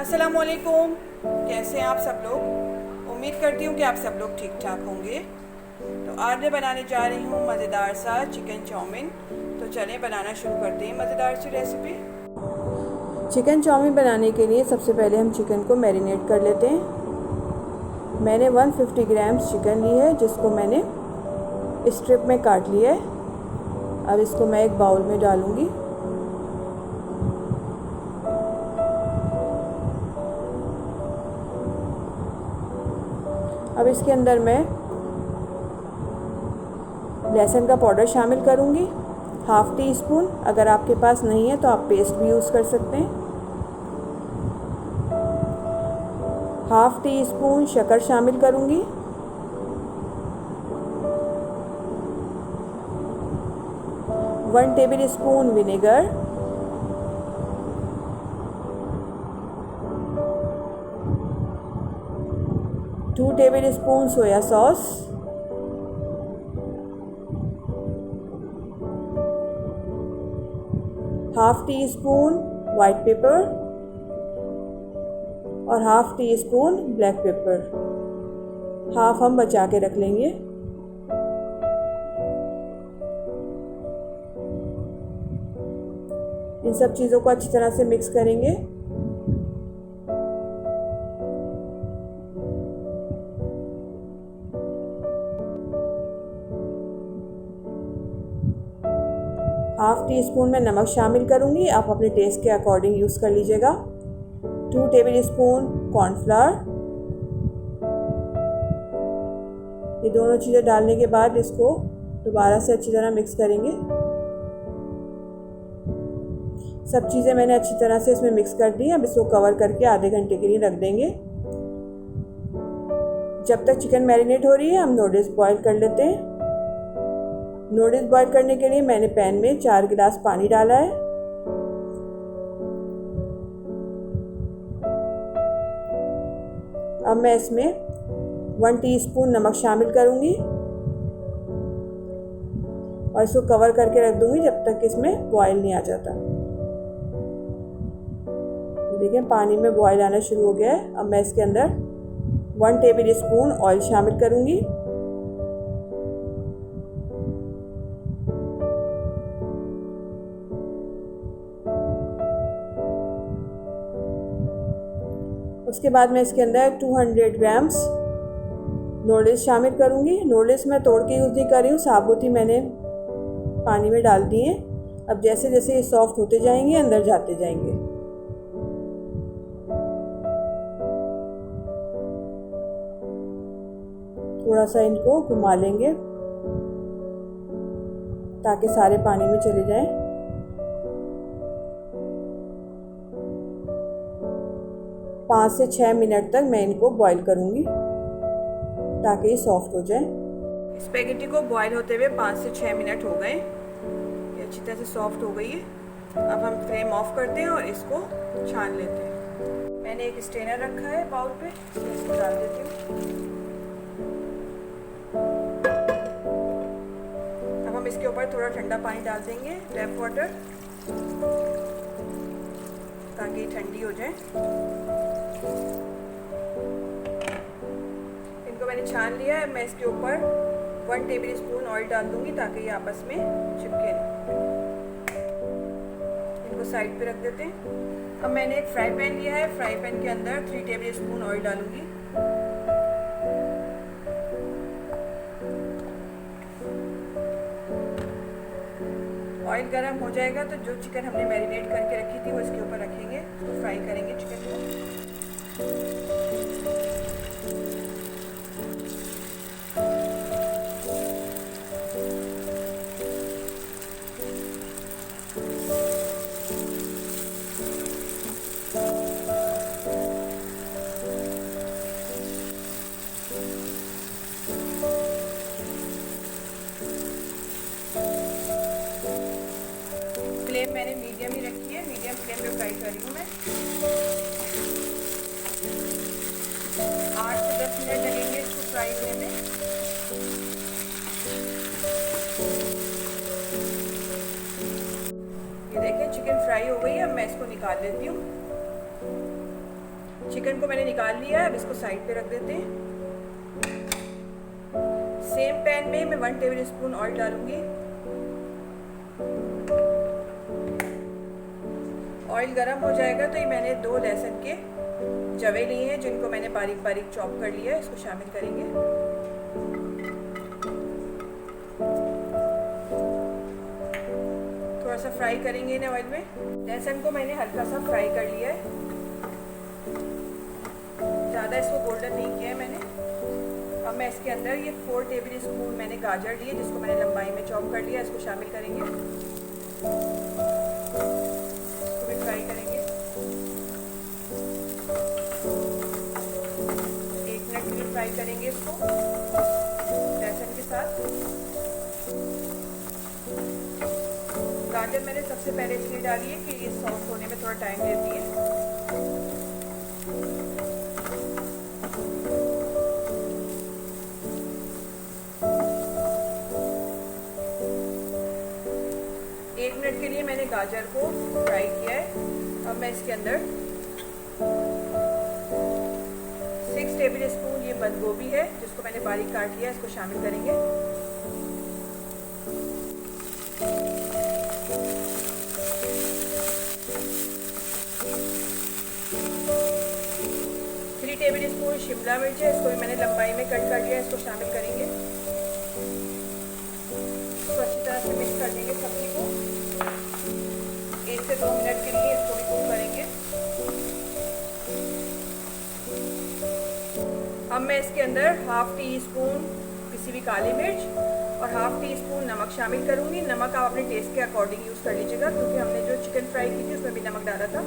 अस्सलामुअलैकुम। कैसे हैं आप सब लोग? उम्मीद करती हूँ कि आप सब लोग ठीक ठाक होंगे। तो आज मैं बनाने जा रही हूँ मज़ेदार सा चिकन चाउमीन। तो चलें बनाना शुरू करते हैं मज़ेदार सी रेसिपी। चिकन चाउमीन बनाने के लिए सबसे पहले हम चिकन को मैरिनेट कर लेते हैं। मैंने 150 ग्राम चिकन ली है, जिसको मैंने स्ट्रिप में काट लिया है। अब इसको मैं एक बाउल में डालूँगी। अब इसके अंदर मैं लहसुन का पाउडर शामिल करूँगी, हाफ़ टी स्पून। अगर आपके पास नहीं है तो आप पेस्ट भी यूज़ कर सकते हैं। हाफ़ टी स्पून शक्कर शामिल करूँगी। One tablespoon vinegar, two tablespoon soya sauce, half teaspoon white pepper और half teaspoon black pepper. Half हम बचा के रख लेंगे। इन सब चीज़ों को अच्छी तरह से मिक्स करेंगे। हाफ़ टी स्पून में नमक शामिल करूँगी, आप अपने टेस्ट के अकॉर्डिंग यूज़ कर लीजिएगा। 2 टेबल स्पून कॉर्नफ्लावर। ये दोनों चीज़ें डालने के बाद इसको दोबारा से अच्छी तरह मिक्स करेंगे। सब चीज़ें मैंने अच्छी तरह से इसमें मिक्स कर दी। अब इसको कवर करके आधे घंटे के लिए रख देंगे। जब तक चिकन मैरिनेट हो रही है, हम नूडल्स बॉईल कर लेते हैं। नूडल्स बॉईल करने के लिए मैंने पैन में 4 गिलास पानी डाला है। अब मैं इसमें 1 टीस्पून नमक शामिल करूंगी और इसको कवर करके रख दूंगी जब तक इसमें बॉईल नहीं आ जाता। देखिए पानी में बॉईल आना शुरू हो गया है। अब मैं इसके अंदर 1 टेबल स्पून ऑयल शामिल करूंगी। उसके बाद मैं इसके अंदर 200 ग्राम्स नूडल्स शामिल करूंगी। नूडल्स मैं तोड़ के यूज़ नहीं कर रही हूँ, साबुत ही मैंने पानी में डाल दिए। अब जैसे जैसे ये सॉफ्ट होते जाएंगे, अंदर जाते जाएंगे। थोड़ा सा इनको घुमा लेंगे ताकि सारे पानी में चले जाएं। पाँच से 6 मिनट तक मैं इनको बॉईल करूँगी ताकि ये सॉफ्ट हो जाए। स्पैगेटी को बॉईल होते हुए 5 से 6 मिनट हो गए। ये अच्छी तरह से सॉफ्ट हो गई है। अब हम फ्लेम ऑफ करते हैं और इसको छान लेते हैं। मैंने एक स्ट्रेनर रखा है बाउल पे, इसको डाल देती हूँ। अब हम इसके ऊपर थोड़ा ठंडा पानी डाल देंगे, टैप वाटर, ताकि ठंडी हो जाए। इनको मैंने छान लिया है। मैं इसके ऊपर 1 टेबल स्पून ऑयल डाल दूंगी ताकि ये आपस में चिपके नहीं। इनको साइड पे रख देते हैं। अब मैंने एक फ्राई पैन लिया है। फ्राई पैन के अंदर 3 टेबल स्पून ऑयल डालूंगी। ऑयल गर्म हो जाएगा तो जो चिकन हमने मैरिनेट करके रखी थी वो इसके ऊपर रखेंगे, तो फ्राई करेंगे चिकन को। फ्लेम मैंने मीडियम ही रखी है, मीडियम फ्लेम पे फ्राई कर रही हूँ मैं। 8 से 10 मिनट लगेंगे इसको फ्राई होने में। ये देखिए चिकन फ्राई हो गई है। अब मैं इसको निकाल लेती हूँ। चिकन को मैंने निकाल लिया है, अब इसको साइड पे रख देते हैं। सेम पैन में मैं 1 टेबल स्पून ऑयल डालूंगी। ऑयल गरम हो जाएगा तो ये मैंने 2 लहसुन के जवे लिए हैं जिनको मैंने बारीक बारीक चॉप कर लिया है, इसको शामिल करेंगे। थोड़ा सा फ्राई करेंगे इन्हें ऑयल में। लहसुन को मैंने हल्का सा फ्राई कर लिया है, ज़्यादा इसको गोल्डन नहीं किया है मैंने। अब मैं इसके अंदर ये 4 टेबल स्पून मैंने गाजर लिए जिसको मैंने लंबाई में चॉप कर लिया, इसको शामिल करेंगे। इसको भी फ्राई करेंगे। 1 मिनट के लिए फ्राई करेंगे इसको लहसुन के साथ। गाजर मैंने सबसे पहले इसलिए डाली है कि ये सॉफ्ट होने में थोड़ा टाइम लेती है। 1 मिनट के लिए मैंने गाजर को फ्राई किया है। अब मैं इसके अंदर 6 टेबल स्पून ये बंद गोभी है जिसको मैंने बारीक काट लिया है, इसको शामिल करेंगे। 3 टेबल स्पून शिमला मिर्च है, इसको भी मैंने लंबाई में कट कर लिया है, इसको शामिल करेंगे। इसको अच्छी तरह से मिक्स कर देंगे सब्जी को। 1 से 2 मिनट के लिए इसको भी कुक करेंगे। अब मैं इसके अंदर 1/2 टी स्पून पिसी हुई काली मिर्च और 1/2 टी स्पून नमक शामिल करूंगी। नमक आप अपने टेस्ट के अकॉर्डिंग यूज़ कर लीजिएगा क्योंकि हमने जो चिकन फ्राई की थी उसमें भी नमक डाला था।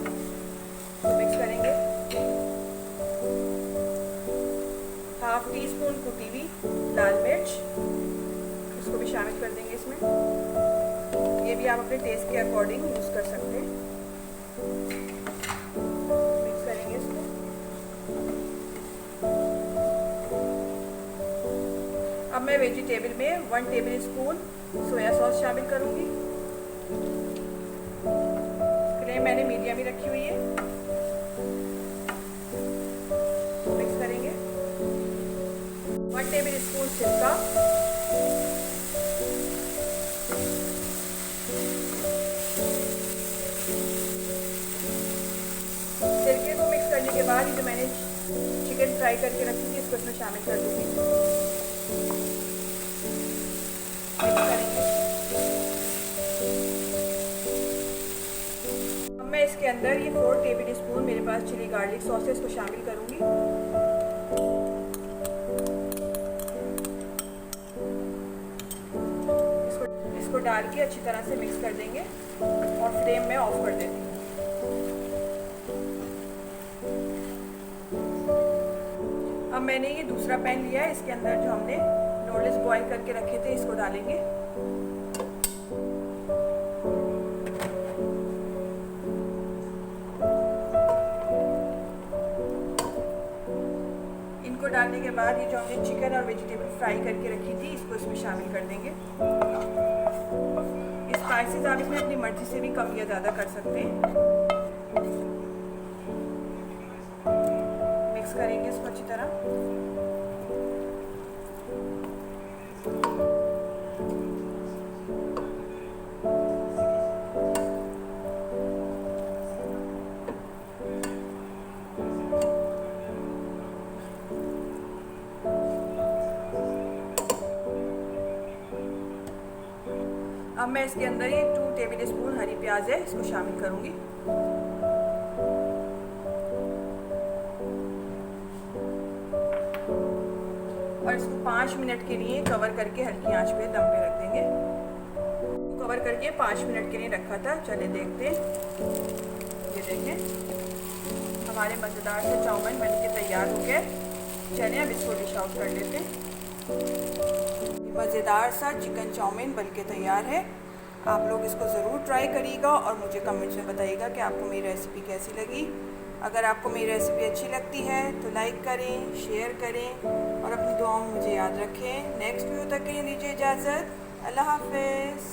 तो मिक्स करेंगे। 1/2 टी स्पून कुटी हुई लाल मिर्च, इसको भी शामिल कर देंगे इसमें। ये भी आप अपने टेस्ट के अकॉर्डिंग यूज़ कर सकते हैं। मिक्स करेंगे इसको। अब मैं वेजिटेबल में 1 टेबल स्पून सोया सॉस शामिल करूंगी। फ्लेम मैंने मीडियम ही रखी हुई है। मिक्स करेंगे। 1 टेबल स्पून सिरका, सिरके को मिक्स करने के बाद जो मैंने चिकन फ्राई करके रखी थी इसको इसमें शामिल कर दूंगी। अब मैं इसके अंदर ये 4 टेबल स्पून मेरे पास चिली गार्लिक सॉस है, इसको शामिल करूंगी। इसको डाल के अच्छी तरह से मिक्स कर देंगे और फ्लेम में ऑफ कर देते हैं। अब मैंने ये दूसरा पैन लिया है, इसके अंदर जो हमने नूडल्स बॉईल करके रखे थे इसको डालेंगे। इनको डालने के बाद ये जो हमने चिकन और वेजिटेबल फ्राई करके रखी थी इसको इसमें शामिल कर देंगे। स्पाइसेस आप इसमें अपनी मर्जी से भी कम या ज़्यादा कर सकते हैं। मिक्स करेंगे इसको अच्छी तरह। अब मैं इसके अंदर ये 2 टेबल स्पून हरी प्याज है, इसको शामिल करूंगी। और इसको 5 मिनट के लिए कवर करके हल्की आंच पे दम पे रख देंगे। कवर करके 5 मिनट के लिए रखा था। चले देखते हैं। ये देखें हमारे मज़ेदार से चाउमीन बनके तैयार हो गए। चलें अब इसको डिश आउट कर लेते हैं। मज़ेदार सा चिकन चाउमीन बनके तैयार है। आप लोग इसको ज़रूर ट्राई करिएगा और मुझे कमेंट्स में बताइएगा कि आपको मेरी रेसिपी कैसी लगी। अगर आपको मेरी रेसिपी अच्छी लगती है तो लाइक करें, शेयर करें और अपनी दुआओं में मुझे याद रखें। नेक्स्ट वीडियो तक के लिए दीजिए इजाज़त। अल्लाह हाफ़िज़।